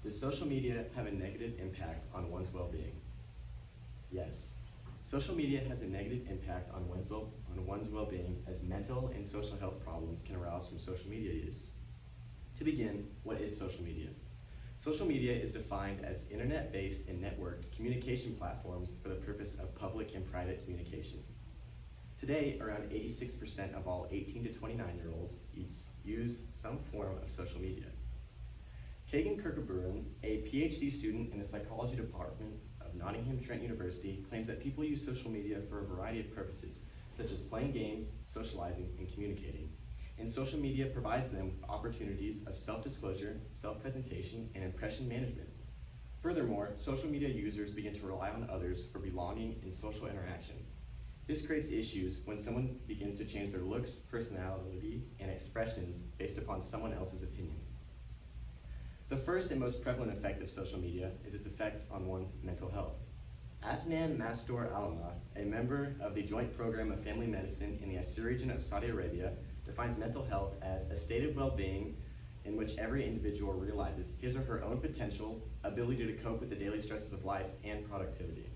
Does social media have a negative impact on one's well-being? Yes. Social media has a negative impact on one's well-being as mental and social health problems can arise from social media use. To begin, what is social media? Social media is defined as internet-based and networked communication platforms for the purpose of public and private communication. Today, around 86% of all 18 to 29-year-olds use some form of social media. Kagan Kirkeburen, a PhD student in the psychology department of Nottingham Trent University, claims that people use social media for a variety of purposes, such as playing games, socializing, and communicating. And social media provides them with opportunities of self-disclosure, self-presentation, and impression management. Furthermore, social media users begin to rely on others for belonging and social interaction. This creates issues when someone begins to change their looks, personality, and expressions based upon someone else's opinion. The first and most prevalent effect of social media is its effect on one's mental health. Afnan Mastor Alama, a member of the Joint Program of Family Medicine in the Asir region of Saudi Arabia, defines mental health as a state of well-being in which every individual realizes his or her own potential, ability to cope with the daily stresses of life, and productivity.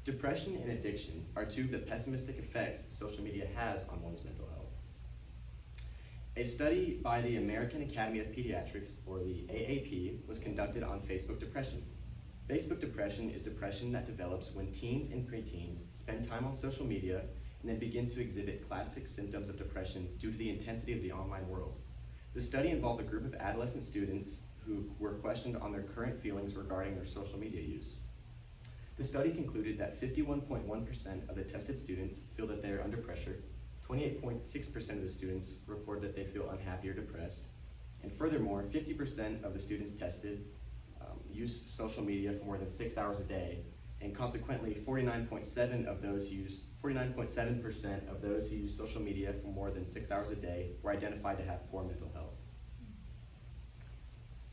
Depression and addiction are two of the pessimistic effects social media has on one's mental health. A study by the American Academy of Pediatrics, or the AAP, was conducted on Facebook depression. Facebook depression is depression that develops when teens and preteens spend time on social media and then begin to exhibit classic symptoms of depression due to the intensity of the online world. The study involved a group of adolescent students who were questioned on their current feelings regarding their social media use. The study concluded that 51.1% of the tested students feel that they are under pressure, 28.6% of the students report that they feel unhappy or depressed, and furthermore, 50% of the students tested use social media for more than 6 hours a day, and consequently, 49.7% of those who use social media for more than 6 hours a day were identified to have poor mental health.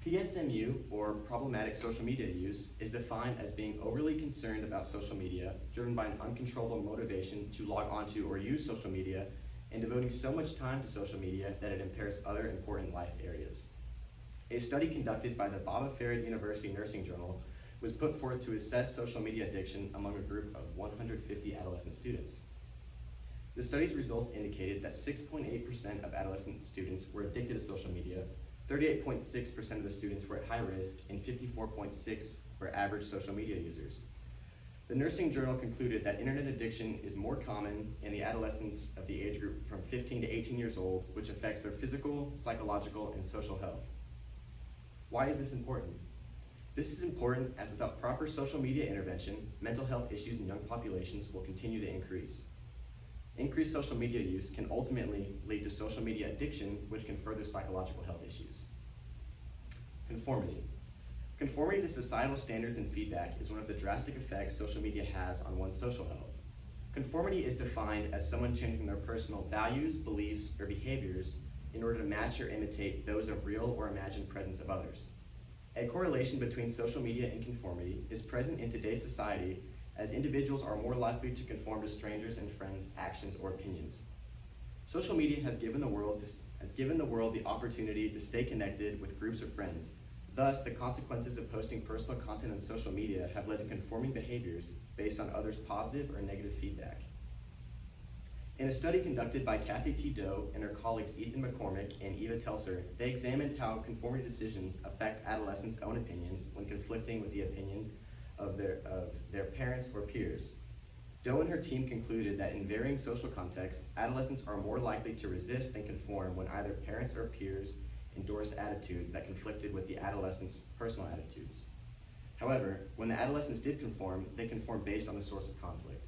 PSMU, or problematic social media use, is defined as being overly concerned about social media, driven by an uncontrollable motivation to log onto or use social media, and devoting so much time to social media that it impairs other important life areas. A study conducted by the Baba Farid University Nursing Journal was put forth to assess social media addiction among a group of 150 adolescent students. The study's results indicated that 6.8% of adolescent students were addicted to social media, 38.6% of the students were at high risk, and 54.6% were average social media users. The Nursing Journal concluded that internet addiction is more common in the adolescents of the age group from 15 to 18 years old, which affects their physical, psychological, and social health. Why is this important? This is important as without proper social media intervention, mental health issues in young populations will continue to increase. Increased social media use can ultimately lead to social media addiction, which can further psychological health issues. Conformity. Conformity to societal standards and feedback is one of the drastic effects social media has on one's social health. Conformity is defined as someone changing their personal values, beliefs, or behaviors in order to match or imitate those of real or imagined presence of others. A correlation between social media and conformity is present in today's society, as individuals are more likely to conform to strangers and friends' actions or opinions. Social media has given the world the opportunity to stay connected with groups of friends. Thus, the consequences of posting personal content on social media have led to conforming behaviors based on others' positive or negative feedback. In a study conducted by Kathy T. Doe and her colleagues Ethan McCormick and Eva Telser, they examined how conformity decisions affect adolescents' own opinions when conflicting with the opinions of their parents or peers. Doe and her team concluded that in varying social contexts, adolescents are more likely to resist than conform when either parents or peers endorsed attitudes that conflicted with the adolescents' personal attitudes. However, when the adolescents did conform, they conformed based on the source of conflict.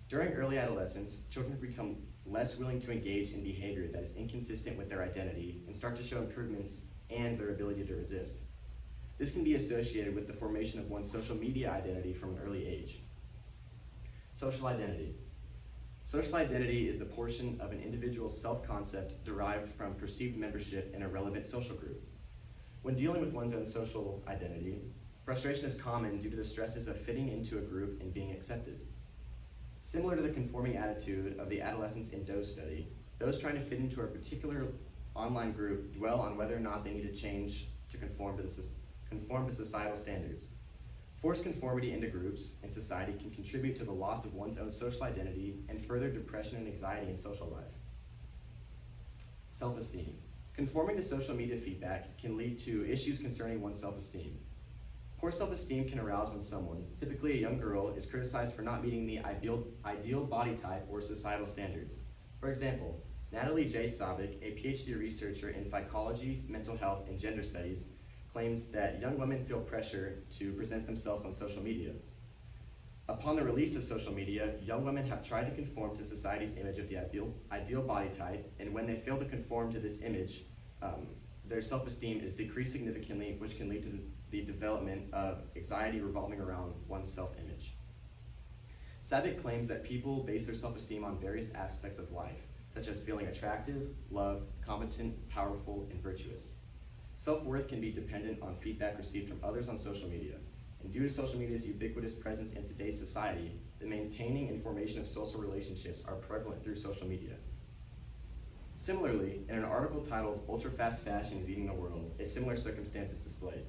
During early adolescence, children become less willing to engage in behavior that is inconsistent with their identity and start to show improvements and their ability to resist. This can be associated with the formation of one's social media identity from an early age. Social identity. Social identity is the portion of an individual's self-concept derived from perceived membership in a relevant social group. When dealing with one's own social identity, frustration is common due to the stresses of fitting into a group and being accepted. Similar to the conforming attitude of the adolescents in Doe's study, those trying to fit into a particular online group dwell on whether or not they need to change to conform to societal standards. Forced conformity into groups and society can contribute to the loss of one's own social identity and further depression and anxiety in social life. Self-esteem. Conforming to social media feedback can lead to issues concerning one's self-esteem. Poor self-esteem can arouse when someone, typically a young girl, is criticized for not meeting the ideal body type or societal standards. For example, Natalie J. Savick, a PhD researcher in psychology, mental health, and gender studies, claims that young women feel pressure to present themselves on social media. Upon the release of social media, young women have tried to conform to society's image of the ideal body type, and when they fail to conform to this image, their self-esteem is decreased significantly, which can lead to the development of anxiety revolving around one's self-image. Savick claims that people base their self-esteem on various aspects of life, such as feeling attractive, loved, competent, powerful, and virtuous. Self-worth can be dependent on feedback received from others on social media. And due to social media's ubiquitous presence in today's society, the maintaining and formation of social relationships are prevalent through social media. Similarly, in an article titled "Ultra-Fast Fashion is Eating the World," a similar circumstance is displayed.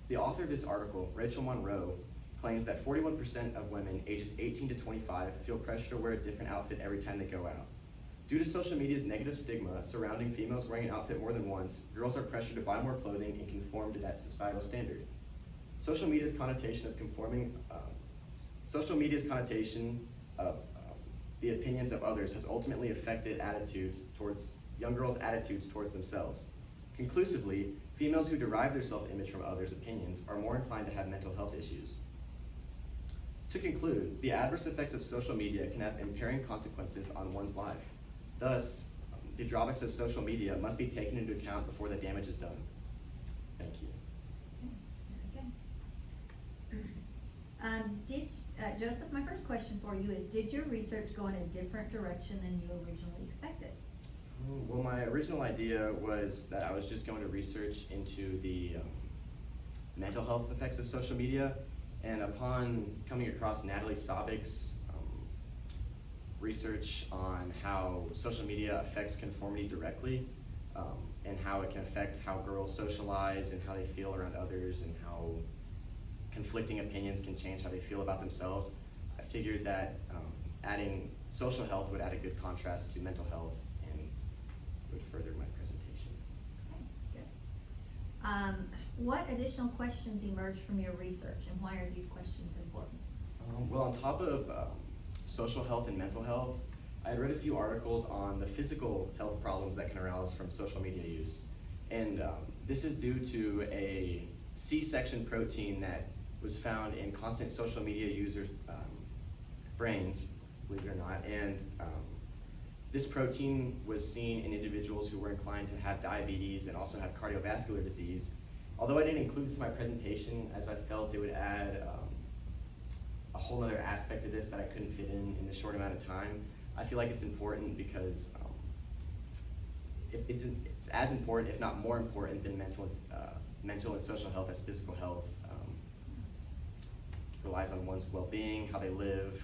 The author of this article, Rachel Monroe, claims that 41% of women ages 18 to 25 feel pressure to wear a different outfit every time they go out. Due to social media's negative stigma surrounding females wearing an outfit more than once, girls are pressured to buy more clothing and conform to that societal standard. Social media's connotation of the opinions of others has ultimately affected young girls' attitudes towards themselves. Conclusively, females who derive their self-image from others' opinions are more inclined to have mental health issues. To conclude, the adverse effects of social media can have impairing consequences on one's life. Thus, the drawbacks of social media must be taken into account before the damage is done. Thank you. Joseph, my first question for you is, did your research go in a different direction than you originally expected? Well, my original idea was that I was just going to research into the mental health effects of social media, and upon coming across Natalie Savick's research on how social media affects conformity directly, and how it can affect how girls socialize and how they feel around others, and how conflicting opinions can change how they feel about themselves, I figured that adding social health would add a good contrast to mental health and would further my presentation. Okay, good. What additional questions emerged from your research, and why are these questions important? Well, on top of social health and mental health, I had read a few articles on the physical health problems that can arise from social media use. And this is due to a C-section protein that was found in constant social media users' brains, believe it or not. And this protein was seen in individuals who were inclined to have diabetes and also have cardiovascular disease. Although I didn't include this in my presentation, as I felt it would add a whole other aspect to this that I couldn't fit in the short amount of time, I feel like it's important because it's as important, if not more important, than mental and social health as physical health. Relies on one's well-being, how they live,